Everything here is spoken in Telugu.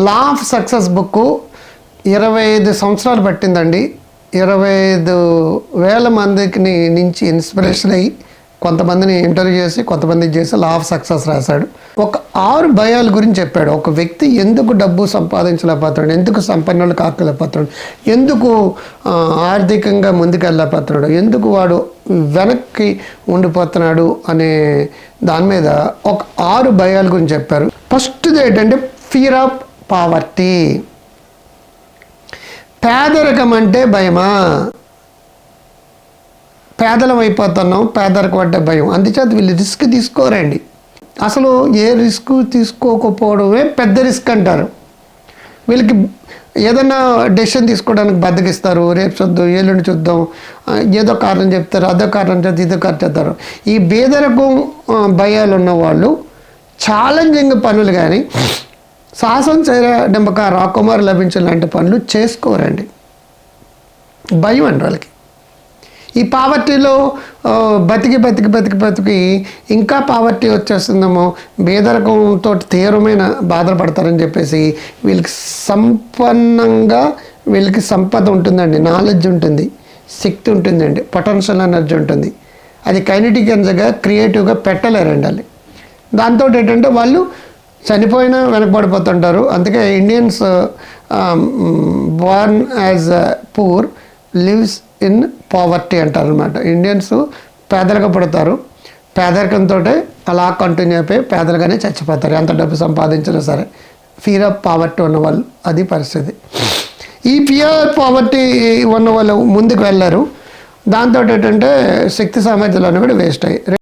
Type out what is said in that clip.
లా ఆఫ్ సక్సెస్ బుక్ 25 సంవత్సరాలు పట్టిందండి. 25,000 మందికి నుంచి ఇన్స్పిరేషన్ అయ్యి కొంతమందిని ఇంటర్వ్యూ చేసి కొంతమందికి చేసి లా ఆఫ్ సక్సెస్ రాశాడు. ఒక 6 భయాల గురించి చెప్పాడు. ఒక వ్యక్తి ఎందుకు డబ్బు సంపాదించలేకపోతున్నాడు, ఎందుకు సంపన్నులు కాకలేకపోతున్నాడు, ఎందుకు ఆర్థికంగా ముందుకెళ్ళలేకపోతున్నాడు, ఎందుకు వాడు వెనక్కి ఉండిపోతున్నాడు అనే దాని మీద ఒక 6 భయాల గురించి చెప్పారు. ఫస్ట్ది ఏంటంటే ఫియర్ ఆఫ్ పావర్టీ. పేదరికం అంటే భయమా? పేదలం అయిపోతున్నాం, పేదరికం అంటే భయం. అందుచేత వీళ్ళు రిస్క్ తీసుకోరండి. అసలు ఏ రిస్క్ తీసుకోకపోవడమే పెద్ద రిస్క్ అంటారు. వీళ్ళకి ఏదైనా డెసిషన్ తీసుకోవడానికి బద్దకిస్తారు. రేపు చూద్దాం, ఎల్లుండి చూద్దాం, ఏదో కారణం చెప్తారు, అదో కారణం చెప్తారు, ఇదో కారణం చెప్తారు. ఈ పేదరికం భయాలు ఉన్నవాళ్ళు ఛాలెంజింగ్ పనులు కానీ సాహసం చేయడంబక రాకుమారు లభించిన లాంటి పనులు చేసుకోరండి. భయం అండి వాళ్ళకి. ఈ పావర్టీలో బతికి ఇంకా పావర్టీ వచ్చేస్తుందేమో, పేదరికంతో తీవ్రమైన బాధలు పడతారని చెప్పేసి వీళ్ళకి సంపన్నంగా వీళ్ళకి సంపద ఉంటుందండి, నాలెడ్జ్ ఉంటుంది, శక్తి ఉంటుందండి, పొటెన్షియల్ ఎనర్జీ ఉంటుంది. అది కైనెటిక్ ఎనర్జీగా క్రియేటివ్గా పెట్టలేరండి వాళ్ళు. దాంతో ఏంటంటే వాళ్ళు చనిపోయినా వెనకబడిపోతుంటారు. అందుకే Indians Born as poor lives in poverty అంటారు అనమాట. ఇండియన్స్ పేదలుగా పడతారు, పేదరికంతో అలా కంటిన్యూ అయిపోయి పేదలుగానే చచ్చిపోతారు ఎంత డబ్బు సంపాదించినా సరే. ఫియర్ ఆఫ్ పావర్టీ ఉన్నవాళ్ళు అది పరిస్థితి. ఈ ఫియర్ ఆఫ్ పావర్టీ ఉన్న వాళ్ళు ముందుకు వెళ్ళారు. దాంతో ఏంటంటే శక్తి సామర్థ్యాలు అనేవి వేస్ట్ అయ్యి